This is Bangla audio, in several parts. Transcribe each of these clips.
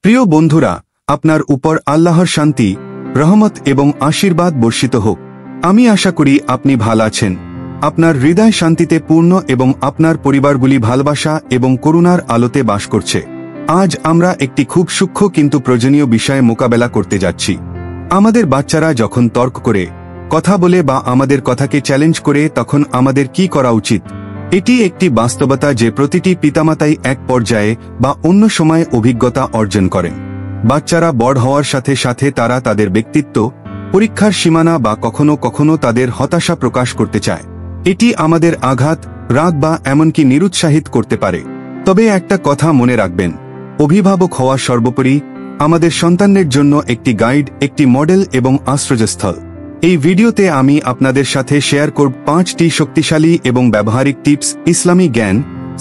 প্রিয় বন্ধুরা, আপনার উপর আল্লাহর শান্তি, রহমত এবং আশীর্বাদ বর্ষিত হোক। আমি আশা করি আপনি ভালো আছেন, আপনার হৃদয় শান্তিতে পূর্ণ এবং আপনার পরিবারগুলি ভালোবাসা এবং করুণার আলোতে বাস করছে। আজ আমরা একটি খুব সূক্ষ্ম কিন্তু প্রয়োজনীয় বিষয়ে মোকাবেলা করতে যাচ্ছি। আমাদের বাচ্চারা যখন তর্ক করে, কথা বলে বা আমাদের কথাকে চ্যালেঞ্জ করে, তখন আমাদের কি করা উচিত? এটি একটি বাস্তবতা যে প্রতিটি পিতামাতাই এক পর্যায়ে বা অন্য সময়ে অভিজ্ঞতা অর্জন করেন। বাচ্চারা বড় হওয়ার সাথে সাথে তারা তাদের ব্যক্তিত্ব, পরীক্ষার সীমানা বা কখনো কখনো তাদের হতাশা প্রকাশ করতে চায়। এটি আমাদের আঘাত, রাগ বা এমনকি নিরুৎসাহিত করতে পারে। তবে একটা কথা মনে রাখবেন, অভিভাবক হওয়া সর্বোপরি আমাদের সন্তানদের জন্য একটি গাইড, একটি মডেল এবং আশ্রয়স্থল। এই ভিডিওতে আমি আপনাদের সাথে শেয়ার করব 5টি শক্তিশালী এবং ব্যবহারিক টিপস, ইসলামী জ্ঞান,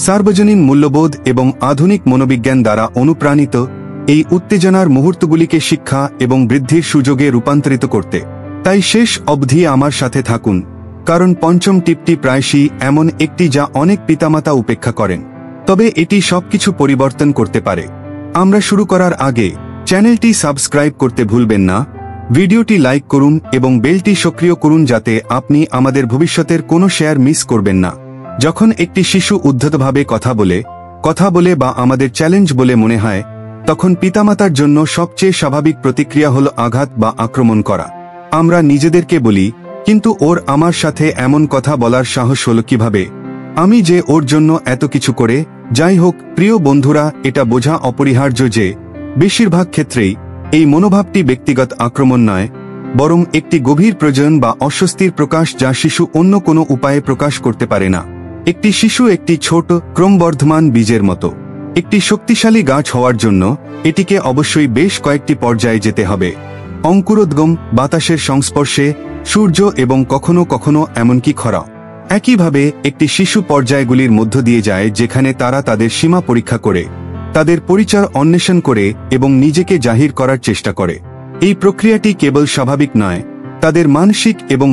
সার্বজনীন মূল্যবোধ এবং আধুনিক মনোবিজ্ঞান দ্বারা অনুপ্রাণিত এই উত্তেজনার মুহূর্তগুলিকে শিক্ষা এবং বৃদ্ধির সুযোগে রূপান্তরিত করতে। তাই শেষ অবধি আমার সাথে থাকুন, কারণ পঞ্চম টিপটি প্রায়শই এমন একটি যা অনেক পিতামাতা উপেক্ষা করেন, তবে এটি সবকিছু পরিবর্তন করতে পারে। আমরা শুরু করার আগে চ্যানেলটি সাবস্ক্রাইব করতে ভুলবেন না, ভিডিওটি লাইক করুন এবং বেলটি সক্রিয় করুন যাতে আপনি আমাদের ভবিষ্যতের কোনো শেয়ার মিস করবেন না। যখন একটি শিশু উদ্ধতভাবে কথা বলে বা আমাদের চ্যালেঞ্জ বলে মনে হয়, তখন পিতামাতার জন্য সবচেয়ে স্বাভাবিক প্রতিক্রিয়া হল আঘাত বা আক্রমণ করা। আমরা নিজেদেরকে বলি, কিন্তু ওর আমার সাথে এমন কথা বলার সাহস হল কিভাবে? আমি যে ওর জন্য এত কিছু করে। যাই হোক প্রিয় বন্ধুরা, এটা বোঝা অপরিহার্য যে বেশিরভাগ ক্ষেত্রেই এই মনোভাবটি ব্যক্তিগত আক্রমণ নয়, বরং একটি গভীর প্রয়োজন বা অস্বস্তির প্রকাশ যা শিশু অন্য কোনো উপায়ে প্রকাশ করতে পারে না। একটি শিশু একটি ছোট, ক্রমবর্ধমান বীজের মতো। একটি শক্তিশালী গাছ হওয়ার জন্য এটিকে অবশ্যই বেশ কয়েকটি পর্যায়ে যেতে হবে: অঙ্কুরোদ্গম, বাতাসের সংস্পর্শে, সূর্য এবং কখনো কখনো এমনকি খরা। একইভাবে একটি শিশু পর্যায়গুলির মধ্য দিয়ে যায় যেখানে তারা তাদের সীমা পরীক্ষা করে, তাদের পরিচয় অন্বেষণ করে এবং নিজেকে জাহির করার চেষ্টা করে। এই প্রক্রিয়াটি কেবল স্বাভাবিক নয়, তাদের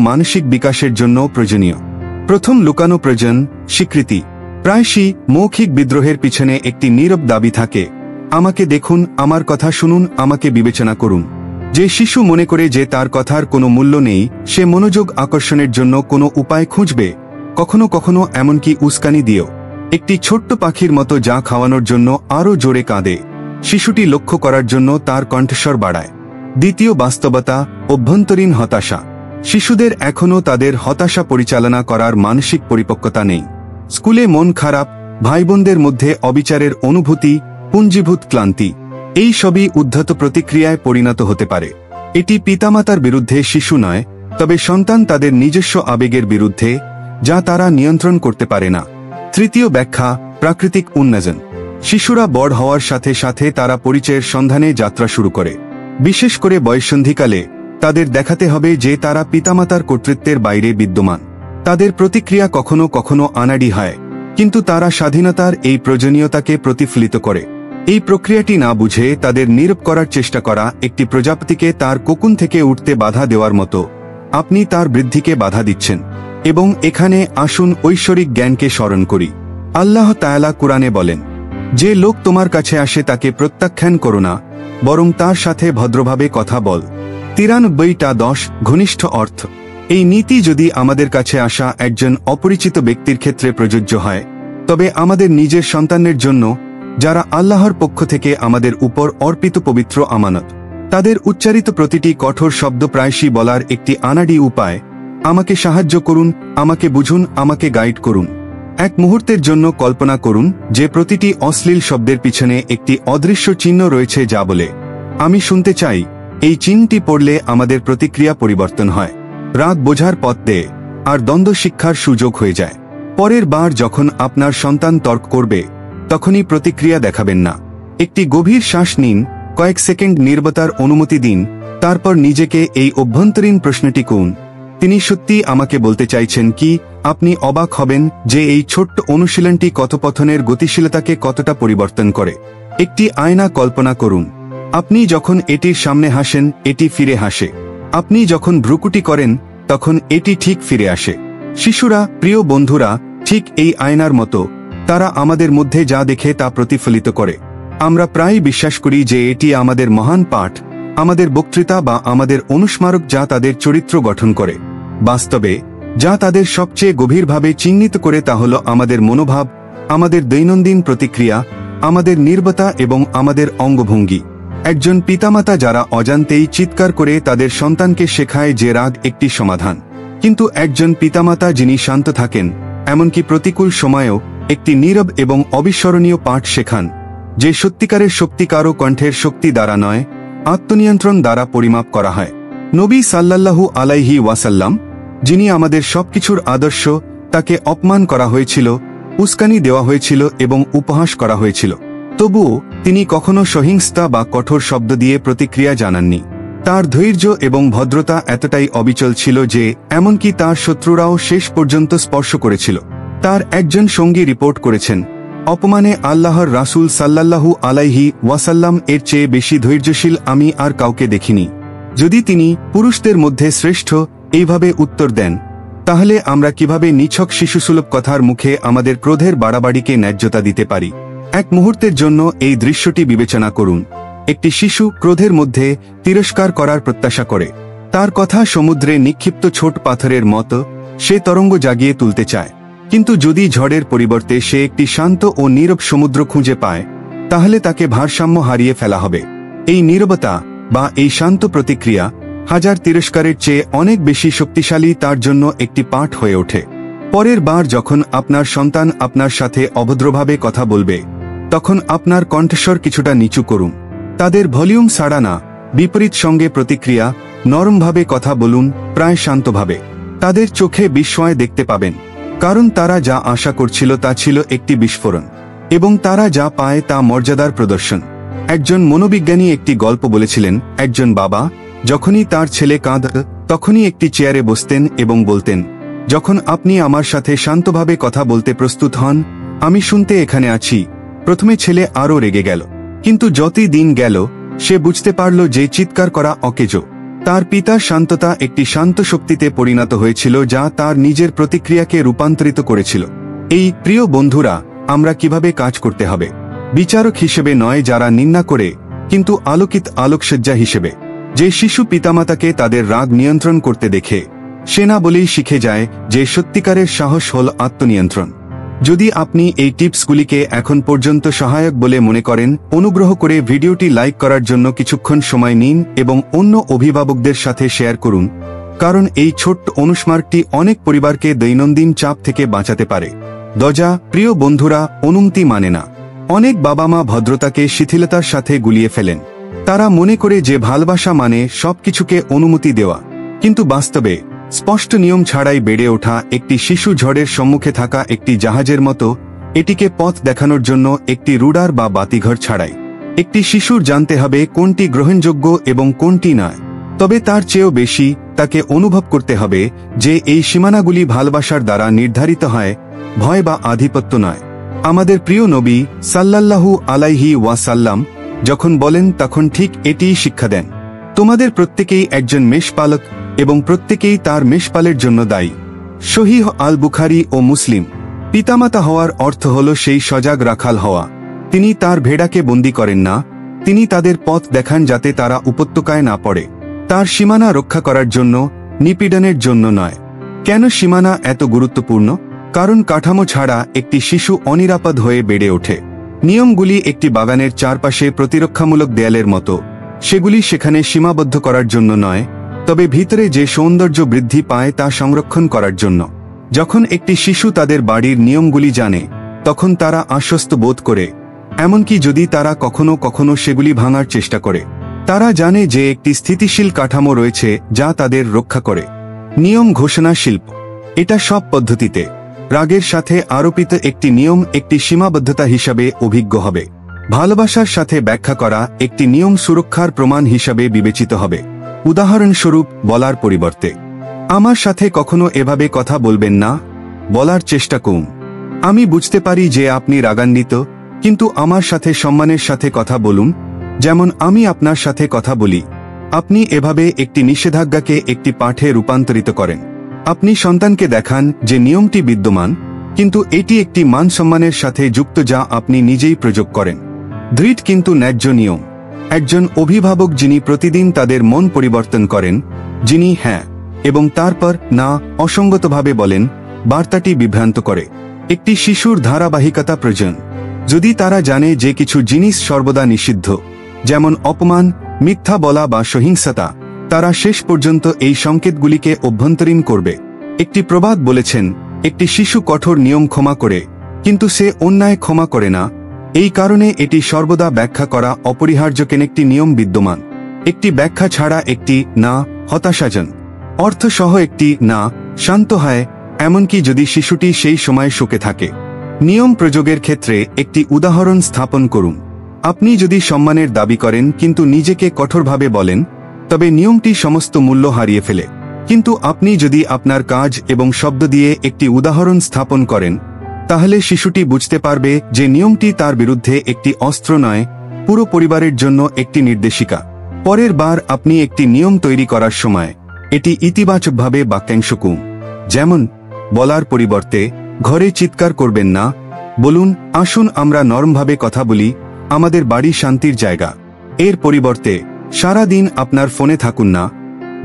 মানসিক বিকাশের জন্য প্রয়োজনীয়। প্রথম লুকানো প্রয়োজন, স্বীকৃতি। প্রায়শই মৌখিক বিদ্রোহের পিছনে একটি নীরব দাবি থাকে: আমাকে দেখুন, আমার কথা শুনুন, আমাকে বিবেচনা করুন। যে শিশু মনে করে যে তার কথার কোনো মূল্য নেই, সে মনোযোগ আকর্ষণের জন্য কোনো উপায় খুঁজবে, কখনো কখনো এমনকি উস্কানি দিয়েও। একটি ছোট্ট পাখির মতো যা খাওয়ানোর জন্য আরও জোরে কাঁদে, শিশুটি লক্ষ্য করার জন্য তার কণ্ঠস্বর বাড়ায়। দ্বিতীয় বাস্তবতা, অভ্যন্তরীণ হতাশা। শিশুদের এখনও তাদের হতাশা পরিচালনা করার মানসিক পরিপক্কতা নেই। স্কুলে মন খারাপ, ভাইবোনদের মধ্যে অবিচারের অনুভূতি, পুঞ্জীভূত ক্লান্তি, এই সবই উদ্ধত প্রতিক্রিয়ায় পরিণত হতে পারে। এটি পিতামাতার বিরুদ্ধে শিশু নয়, তবে সন্তান তাদের নিজস্ব আবেগের বিরুদ্ধে, যা তারা নিয়ন্ত্রণ করতে পারে না। তৃতীয় ব্যাখ্যা, প্রাকৃতিক উন্নয়ন। শিশুরা বড় হওয়ার সাথে সাথে তারা পরিচয়ের সন্ধানে যাত্রা শুরু করে। বিশেষ করে বয়ঃসন্ধিকালে তাদের দেখাতে হবে যে তারা পিতামাতার কর্তৃত্বের বাইরে বিদ্যমান। তাদের প্রতিক্রিয়া কখনো কখনো আনাড়ি হয়, কিন্তু তারা স্বাধীনতার এই প্রয়োজনীয়তাকে প্রতিফলিত করে। এই প্রক্রিয়াটি না বুঝে তাদের নীরব করার চেষ্টা করা একটি প্রজাপতিকে তার কোকুন থেকে উঠতে বাধা দেওয়ার মতো। আপনি তার বৃদ্ধিকে বাধা দিচ্ছেন। এবং এখানে আসুন ঐশ্বরিক জ্ঞানকে স্মরণ করি। আল্লাহ তাআলা কুরআনে বলেন, যে লোক তোমার কাছে আসে তাকে প্রত্যাখ্যান করো না, বরং তার সাথে ভদ্রভাবে কথা বল। 93:10 ঘনিষ্ঠ অর্থ। এই নীতি যদি আমাদের কাছে আসা একজন অপরিচিত ব্যক্তির ক্ষেত্রে প্রযোজ্য হয়, তবে আমাদের নিজের সন্তানদের জন্য, যারা আল্লাহর পক্ষ থেকে আমাদের উপর অর্পিত পবিত্র আমানত, তাদের উচ্চারিত প্রতিটি কঠোর শব্দ প্রায়শই বলার একটি আনাড়ি উপায়: আমাকে সাহায্য করুন, আমাকে বুঝুন, আমাকে গাইড করুন। এক মুহূর্তের জন্য কল্পনা করুন যে প্রতিটি অশ্লীল শব্দের পিছনে একটি অদৃশ্য চিহ্ন রয়েছে যা বলে, আমি শুনতে চাই। এই চিহ্নটি পড়লে আমাদের প্রতিক্রিয়া পরিবর্তন হয়, রাগ বোঝার পথ দেয়, আর দ্বন্দ্ব শিক্ষার সুযোগ হয়ে যায়। পরের বার যখন আপনার সন্তান তর্ক করবে, তখনই প্রতিক্রিয়া দেখাবেন না। একটি গভীর শ্বাস নিন, কয়েক সেকেন্ড নীরবতার অনুমতি দিন, তারপর নিজেকে এই অভ্যন্তরীণ প্রশ্নটি করুন: তিনি সত্যি আমাকে বলতে চাইছেন কি? আপনি অবাক হবেন যে এই ছোট্ট অনুশীলনটি কথোপকথনের গতিশীলতাকে কতটা পরিবর্তন করে। একটি আয়না কল্পনা করুন। আপনি যখন এটির সামনে হাসেন, এটি ফিরে হাসে। আপনি যখন ভ্রুকুটি করেন, তখন এটি ঠিক ফিরে আসে। শিশুরা, প্রিয় বন্ধুরা, ঠিক এই আয়নার মতো, তারা আমাদের মধ্যে যা দেখে তা প্রতিফলিত করে। আমরা প্রায়ই বিশ্বাস করি যে এটি আমাদের মহান পাঠ, আমাদের বক্তৃতা বা আমাদের অনুস্মারক যা তাদের চরিত্র গঠন করে। বাস্তবে যা তাদের সবচেয়ে গভীরভাবে চিহ্নিত করে তা হল আমাদের মনোভাব, আমাদের দৈনন্দিন প্রতিক্রিয়া, আমাদের নির্বতা এবং আমাদের অঙ্গভঙ্গি। একজন পিতামাতা যারা অজান্তেই চিৎকার করে তাদের সন্তানকে শেখায় যে রাগ একটি সমাধান, কিন্তু একজন পিতামাতা যিনি শান্ত থাকেন, এমনকি প্রতিকূল সময়েও একটি নীরব এবং অবিস্মরণীয় পাঠ শেখান, যে সত্যিকারের শক্তি কারও কণ্ঠের শক্তি দ্বারা নয়, আত্মনিয়ন্ত্রণ দ্বারা পরিমাপ করা হয়। নবী সাল্লাল্লাহু আলাইহি ওয়াসাল্লাম, যিনি আমাদের সবকিছুর আদর্শ, তাকে অপমান করা হয়েছিল, উস্কানি দেওয়া হয়েছিল এবং উপহাস করা হয়েছিল। তবুও তিনি কখনো সহিংসতা বা কঠোর শব্দ দিয়ে প্রতিক্রিয়া জানাননি। তার ধৈর্য এবং ভদ্রতা এতটাই অবিচল ছিল যে এমনকি তার শত্রুরাও শেষ পর্যন্ত স্পর্শ করেছিল। তার একজন সঙ্গী রিপোর্ট করেছেন, অপমানে আল্লাহর রাসূল সাল্লাল্লাহু আলাইহি ওয়াসাল্লাম এর চেয়ে বেশি ধৈর্যশীল আমি আর কাউকে দেখিনি। যদি তিনি পুরুষদের মধ্যে শ্রেষ্ঠ এইভাবে উত্তর দেন, তাহলে আমরা কিভাবে নিছক শিশুসুলভ কথার মুখে আমাদের ক্রোধের বাড়াবাড়িকে ন্যায্যতা দিতে পারি? এক মুহূর্তের জন্য এই দৃশ্যটি বিবেচনা করুন। একটি শিশু ক্রোধের মধ্যে তিরস্কার করার প্রত্যাশা করে। তার কথা সমুদ্রে নিক্ষিপ্ত ছোট পাথরের মতো, সে তরঙ্গ জাগিয়ে তুলতে চায়। কিন্তু যদি ঝড়ের পরিবর্তে সে একটি শান্ত ও নীরব সমুদ্র খুঁজে পায়, তাহলে তাকে ভারসাম্য হারিয়ে ফেলা হবে। এই নীরবতা বা এই শান্ত প্রতিক্রিয়া হাজার তিরস্কারের চেয়ে অনেক বেশি শক্তিশালী তার জন্য একটি পাঠ হয়ে ওঠে। পরের বার যখন আপনার সন্তান আপনার সাথে অভদ্রভাবে কথা বলবে, তখন আপনার কণ্ঠস্বর কিছুটা নিচু করুন। তাদের ভলিউম ছাড়া না, বিপরীত সঙ্গে প্রতিক্রিয়া, নরমভাবে কথা বলুন, প্রায় শান্তভাবে। তাদের চোখে বিস্ময় দেখতে পাবেন, কারণ তারা যা আশা করছিল তা ছিল একটি বিস্ফোরণ, এবং তারা যা পায় তা মর্যাদার প্রদর্শন। একজন মনোবিজ্ঞানী একটি গল্প বলেছিলেন, একজন বাবা যখনই তার ছেলে কাঁদত তখনই একটি চেয়ারে বসতেন এবং বলতেন, যখন আপনি আমার সাথে শান্তভাবে কথা বলতে প্রস্তুত হন, আমি শুনতে এখানে আছি। প্রথমে ছেলে আরও রেগে গেল, কিন্তু যতই দিন গেল সে বুঝতে পারল যে চিৎকার করা অকেজো। তার পিতার শান্ততা একটি শান্ত শক্তিতে পরিণত হয়েছিল যা তার নিজের প্রতিক্রিয়াকে রূপান্তরিত করেছিল। এই প্রিয় বন্ধুরা, আমরা কিভাবে কাজ করতে হবে? বিচারক হিসেবে নয় যারা নিন্দা করে, কিন্তু আলোকিত আলোকসজ্জা হিসেবে। যে শিশু পিতামাতাকে তাদের রাগ নিয়ন্ত্রণ করতে দেখে, সে না বলেই শিখে যায় যে সত্যিকারের সাহস হল আত্মনিয়ন্ত্রণ। যদি আপনি এই টিপসগুলিকে এখন পর্যন্ত সহায়ক বলে মনে করেন, অনুগ্রহ করে ভিডিওটি লাইক করার জন্য কিছুক্ষণ সময় নিন এবং অন্য অভিভাবকদের সাথে শেয়ার করুন, কারণ এই ছোট্ট অনুস্মারকটি অনেক পরিবারকে দৈনন্দিন চাপ থেকে বাঁচাতে পারে। প্রিয় বন্ধুরা, অনুমতি মানে না। অনেক বাবা মা ভদ্রতাকে শিথিলতার সাথে গুলিয়ে ফেলেন। তারা মনে করে যে ভালোবাসা মানে সবকিছুকে অনুমতি দেওয়া, কিন্তু বাস্তবে স্পষ্ট নিয়ম ছাড়াই বেড়ে ওঠা একটি শিশু ঝড়ের সম্মুখে থাকা একটি জাহাজের মতো, এটিকে পথ দেখানোর জন্য একটি রুডার বা বাতিঘর ছাড়াই। একটি শিশুর জানতে হবে কোনটি গ্রহণযোগ্য এবং কোনটি নয়। তবে তার চেয়েও বেশি তাকে অনুভব করতে হবে যে এই সীমানাগুলি ভালোবাসার দ্বারা নির্ধারিত হয়, ভয় বা আধিপত্য নয়। আমাদের প্রিয় নবী সাল্লাল্লাহু আলাইহি ওয়াসাল্লাম যখন বলেন তখন ঠিক এটিই শিক্ষা দেন, তোমাদের প্রত্যেকেই একজন মেষপালক এবং প্রত্যেকেই তার মেষপালের জন্য দায়ী। সহিহ আল বুখারী ও মুসলিম। পিতামাতা হওয়ার অর্থ হল সেই সজাগ রাখাল হওয়া। তিনি তার ভেড়াকে বন্দী করেন না, তিনি তাদের পথ দেখান যাতে তারা উপত্যকায় না পড়ে। তার সীমানা রক্ষা করার জন্য, নিপীড়নের জন্য নয়। কেন সীমানা এত গুরুত্বপূর্ণ? কারণ কাঠামো ছাড়া একটি শিশু অনিরাপদ হয়ে বেড়ে ওঠে। নিয়মগুলি একটি বাগানের চারপাশে প্রতিরক্ষামূলক দেয়ালের মতো। সেগুলি সেখানে সীমাবদ্ধ করার জন্য নয়, তবে ভিতরে যে সৌন্দর্য বৃদ্ধি পায় তা সংরক্ষণ করার জন্য। যখন একটি শিশু তাদের বাড়ির নিয়মগুলি জানে, তখন তারা আশ্বস্ত বোধ করে, এমনকি যদি তারা কখনো কখনো সেগুলি ভাঙার চেষ্টা করে। তারা জানে যে একটি স্থিতিশীল কাঠামো রয়েছে যা তাদের রক্ষা করে। নিয়ম ঘোষণা শিল্প। এটা সব পদ্ধতিতে রাগের সাথে আরোপিত একটি নিয়ম একটি সীমাবদ্ধতা হিসাবে অভিজ্ঞ হবে। ভালোবাসার সাথে ব্যাখ্যা করা একটি নিয়ম সুরক্ষার প্রমাণ হিসাবে বিবেচিত হবে। উদাহরণস্বরূপ, বলার পরিবর্তে আমার সাথে কখনো এভাবে কথা বলবেন না বলার চেষ্টা করুন। আমি বুঝতে পারি যে আপনি রাগান্বিত, কিন্তু আমার সাথে সম্মানের সাথে কথা বলুন, যেমন আমি আপনার সাথে কথা বলি। আপনি এভাবে একটি নিষেধাজ্ঞাকে একটি পাঠে রূপান্তরিত করেন। আপনি সন্তানকে দেখান যে নিয়মটি বিদ্যমান, কিন্তু এটি একটি মান সম্মানের সাথে যুক্ত যা আপনি নিজেই প্রয়োগ করেন। দৃঢ় কিন্তু ন্যায্য নিয়ম। একজন অভিভাবক যিনি প্রতিদিন তাদের মন পরিবর্তন করেন, যিনি হ্যাঁ এবং তারপর না অসঙ্গতভাবে বলেন, বার্তাটি বিভ্রান্ত করে। একটি শিশুর ধারাবাহিকতা প্রয়োজন। যদি তারা জানে যে কিছু জিনিস সর্বদা নিষিদ্ধ, যেমন অপমান, মিথ্যা বলা বা সহিংসতা, তারা শেষ পর্যন্ত এই সংকেতগুলিকে অভ্যন্তরীণ করবে। একটি প্রবাদ বলেছেন, একটি শিশু কঠোর নিয়ম ক্ষমা করে, কিন্তু সে অন্যায় ক্ষমা করে না। এই কারণে এটি সর্বদা ব্যাখ্যা করা অপরিহার্য কেন একটি নিয়ম বিদ্যমান। একটি ব্যাখ্যা ছাড়া একটি না হতাশাজন অর্থসহ একটি না শান্ত হয়, এমনকি যদি শিশুটি সেই সময় শোকে থাকে। নিয়ম প্রয়োগের ক্ষেত্রে একটি উদাহরণ স্থাপন করুন। আপনি যদি সম্মানের দাবি করেন কিন্তু নিজেকে কঠোরভাবে বলেন, তবে নিয়মটি সমস্ত মূল্য হারিয়ে ফেলে। কিন্তু আপনি যদি আপনার কাজ এবং শব্দ দিয়ে একটি উদাহরণ স্থাপন করেন, তাহলে শিশুটি বুঝতে পারবে যে নিয়মটি তার বিরুদ্ধে একটি অস্ত্র নয়, পুরো পরিবারের জন্য একটি নির্দেশিকা। পরের বার আপনি একটি নিয়ম তৈরি করার সময় এটি ইতিবাচকভাবে বাক্যাংশ কুন। যেমন, বলার পরিবর্তে ঘরে চিৎকার করবেন না, বলুন, আসুন আমরা নরমভাবে কথা বলি, আমাদের বাড়ি শান্তির জায়গা। এর পরিবর্তে সারা দিন আপনার ফোনে থাকুন না,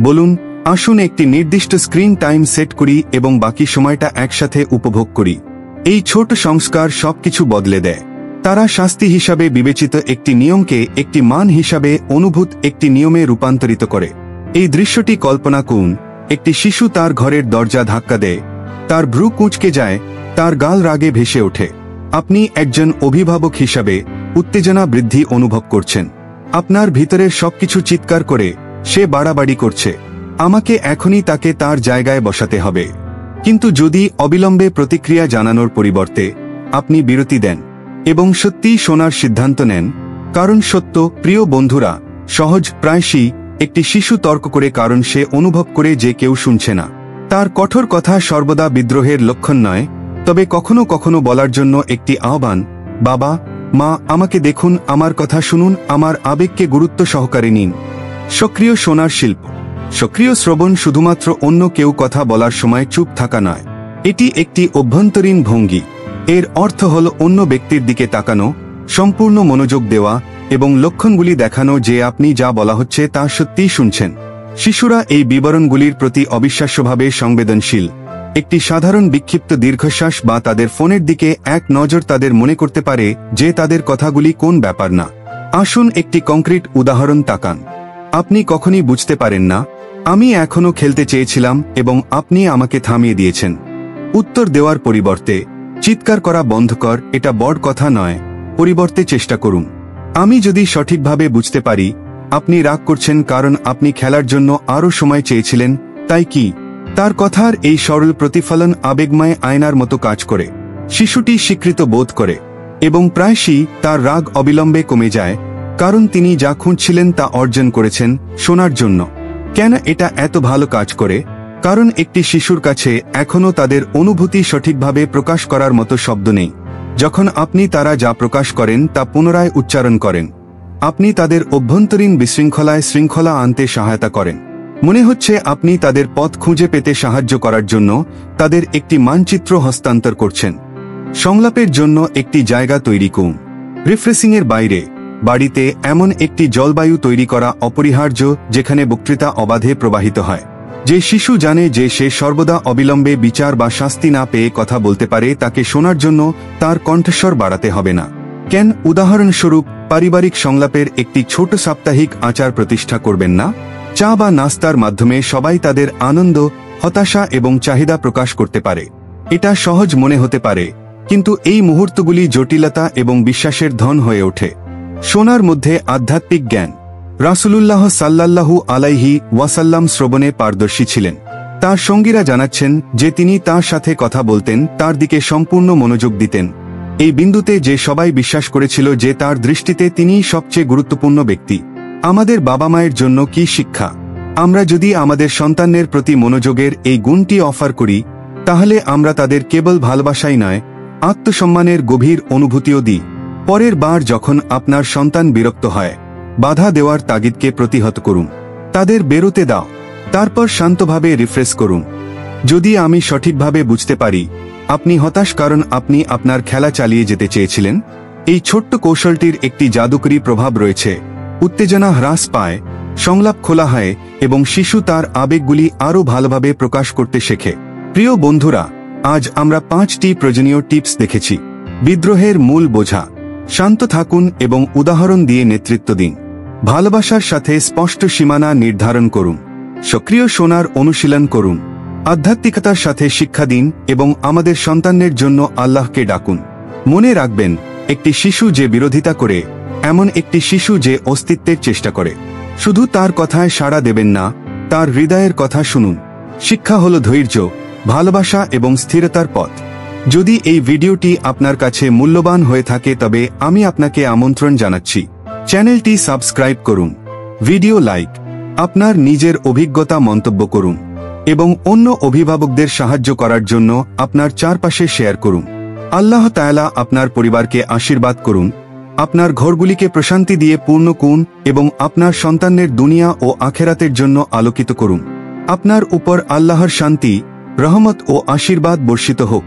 বলুন, আসুন একটি নির্দিষ্ট স্ক্রিন টাইম সেট করি এবং বাকি সময়টা একসাথে উপভোগ করি। এই ছোট সংস্কার সবকিছু বদলে দেয়। তারা শাস্তি হিসাবে বিবেচিত একটি নিয়মকে একটি মান হিসাবে অনুভূত একটি নিয়মে রূপান্তরিত করে। এই দৃশ্যটি কল্পনা করুন, একটি শিশু তার ঘরের দরজা ধাক্কা দেয়, তার ভ্রু কুঁচকে যায়, তার গাল রাগে ভেসে ওঠে। আপনি একজন অভিভাবক হিসাবে উত্তেজনা বৃদ্ধি অনুভব করছেন। আপনার ভিতরের সবকিছু চিৎকার করে, সে বাড়াবাড়ি করছে, আমাকে এখনই তাকে তার জায়গায় বসাতে হবে। কিন্তু যদি অবিলম্বে প্রতিক্রিয়া জানানোর পরিবর্তে আপনি বিরতি দেন এবং সত্যিই শোনার সিদ্ধান্ত নেন, কারণ সত্য, প্রিয় বন্ধুরা, সহজ প্রায়শই একটি শিশু তর্ক করে কারণ সে অনুভব করে যে কেউ শুনছে না। তার কঠোর কথা সর্বদা বিদ্রোহের লক্ষণ নয়, তবে কখনো কখনো বলার জন্য একটি আহ্বান, বাবা, মা, আমাকে দেখুন, আমার কথা শুনুন, আমার আবেগকে গুরুত্ব সহকারে নিন। সক্রিয় শোনার শিল্প। সক্রিয় শ্রবণ শুধুমাত্র অন্য কেউ কথা বলার সময় চুপ থাকা নয়, এটি একটি অভ্যন্তরীণ ভঙ্গি। এর অর্থ হল অন্য ব্যক্তির দিকে তাকানো, সম্পূর্ণ মনোযোগ দেওয়া এবং লক্ষণগুলি দেখানো যে আপনি যা বলা হচ্ছে তা সত্যিই শুনছেন। শিশুরা এই বিবরণগুলির প্রতি অবিশ্বাস্যভাবে সংবেদনশীল। একটি সাধারণ বিক্ষিপ্ত দীর্ঘশ্বাস বা তাদের ফোনের দিকে এক নজর তাদের মনে করতে পারে যে তাদের কথাগুলি কোন ব্যাপার না। আসুন একটি কংক্রিট উদাহরণ তাকান। আপনি কখনই বুঝতে পারেন না, আমি এখনো খেলতে চেয়েছিলাম এবং আপনি আমাকে থামিয়ে দিয়েছেন। উত্তর দেওয়ার পরিবর্তে চিৎকার করা বন্ধ কর, এটা বড় কথা নয়, পরিবর্তে চেষ্টা করুন। আমি যদি সঠিকভাবে বুঝতে পারি আপনি রাগ করছেন কারণ আপনি খেলার জন্য আরও সময় চেয়েছিলেন, তাই কি? তার কথার এই সরল প্রতিফলন আবেগময় আয়নার মতো কাজ করে। শিশুটি স্বীকৃত বোধ করে এবং প্রায়শই তার রাগ অবিলম্বে কমে যায়, কারণ তিনি যা খুঁজছিলেন তা অর্জন করেছেন, শোনার জন্য। কেন এটা এত ভালো কাজ করে? কারণ একটি শিশুর কাছে এখনও তাদের অনুভূতি সঠিকভাবে প্রকাশ করার মতো শব্দ নেই। যখন আপনি তারা যা প্রকাশ করেন তা পুনরায় উচ্চারণ করেন, আপনি তাদের অভ্যন্তরীণ বিশৃঙ্খলায় শৃঙ্খলা আনতে সহায়তা করেন। মনে হচ্ছে আপনি তাদের পথ খুঁজে পেতে সাহায্য করার জন্য তাদের একটি মানচিত্র হস্তান্তর করছেন। সংলাপের জন্য একটি জায়গা তৈরি করুন। রিফ্রেশিংয়ের বাইরে বাড়িতে এমন একটি জলবায়ু তৈরি করা অপরিহার্য যেখানে বক্তৃতা অবাধে প্রবাহিত হয়। যে শিশু জানে যে সে সর্বদা অবিলম্বে বিচার বা শাস্তি না পেয়ে কথা বলতে পারে, তাকে শোনার জন্য তার কণ্ঠস্বর বাড়াতে হবে না। কেন? উদাহরণস্বরূপ, পারিবারিক সংলাপের একটি ছোট সাপ্তাহিক আচার প্রতিষ্ঠা করবেন না? চা বা নাস্তার মাধ্যমে সবাই তাদের আনন্দ, হতাশা এবং চাহিদা প্রকাশ করতে পারে। এটা সহজ মনে হতে পারে, কিন্তু এই মুহূর্তগুলি জটিলতা এবং বিশ্বাসের ধন হয়ে ওঠে। শোনার মধ্যে আধ্যাত্মিক জ্ঞান। রাসূলুল্লাহ সাল্লাল্লাহু আলাইহি ওয়াসাল্লাম শ্রবণে পারদর্শী ছিলেন। তার সঙ্গীরা জানাচ্ছেন যে তিনি তার সাথে কথা বলতেন, তার দিকে সম্পূর্ণ মনোযোগ দিতেন, এই বিন্দুতে যে সবাই বিশ্বাস করেছিল যে তার দৃষ্টিতে তিনিই সবচেয়ে গুরুত্বপূর্ণ ব্যক্তি। আমাদের বাবা মায়ের জন্য কি শিক্ষা? আমরা যদি আমাদের সন্তানের প্রতি মনোযোগের এই গুণটি অফার করি, তাহলে আমরা তাদের কেবল ভালোবাসাই নয়, আত্মসম্মানের গভীর অনুভূতিও দিই। পরের বার যখন আপনার সন্তান বিরক্ত হয়, বাধা দেওয়ার তাগিদকে প্রতিহত করুন। তাদের বেরোতে দাও, তারপর শান্তভাবে রিফ্রেশ করুন। যদি আমি সঠিকভাবে বুঝতে পারি আপনি হতাশ কারণ আপনি আপনার খেলা চালিয়ে যেতে চেয়েছিলেন, এই ছোট্ট কৌশলটির একটি জাদুকরী প্রভাব রয়েছে। উত্তেজনা হ্রাস পায়, সংলাপ খোলা হয় এবং শিশু তার আবেগগুলি আরও ভালোভাবে প্রকাশ করতে শেখে। প্রিয় বন্ধুরা, আজ আমরা 5টি প্রয়োজনীয় টিপস দেখেছি। বিদ্রোহের মূল বোঝা। শান্ত থাকুন এবং উদাহরণ দিয়ে নেতৃত্ব দিন। ভালোবাসার সাথে স্পষ্ট সীমানা নির্ধারণ করুন। সক্রিয় শোনার অনুশীলন করুন। আধ্যাত্মিকতার সাথে শিক্ষা দিন এবং আমাদের সন্তানদের জন্য আল্লাহকে ডাকুন। মনে রাখবেন, একটি শিশু যে বিরোধিতা করে এমন একটি শিশু যে অস্তিত্বের চেষ্টা করে। শুধু তার কথায় সাড়া দেবেন না, তার হৃদয়ের কথা শুনুন। শিক্ষা হল ধৈর্য, ভালোবাসা এবং স্থিরতার পথ। যদি এই ভিডিওটি আপনার কাছে মূল্যবান হয়ে থাকে তবে আমি আপনাকে আমন্ত্রণ জানাচ্ছি, চ্যানেলটি সাবস্ক্রাইব করুন, ভিডিও লাইক, আপনার নিজের অভিজ্ঞতা মন্তব্য করুন এবং অন্য অভিভাবকদের সাহায্য করার জন্য আপনার চারপাশে শেয়ার করুন। আল্লাহ তাআলা আপনার পরিবারকে আশীর্বাদ করুন, আপনার ঘরগুলিকে প্রশান্তি দিয়ে পূর্ণ করুন এবং আপনার সন্তানদের দুনিয়া ও আখেরাতের জন্য আলোকিত করুন। আপনার উপর আল্লাহর শান্তি, রহমত ও আশীর্বাদ বর্ষিত হোক।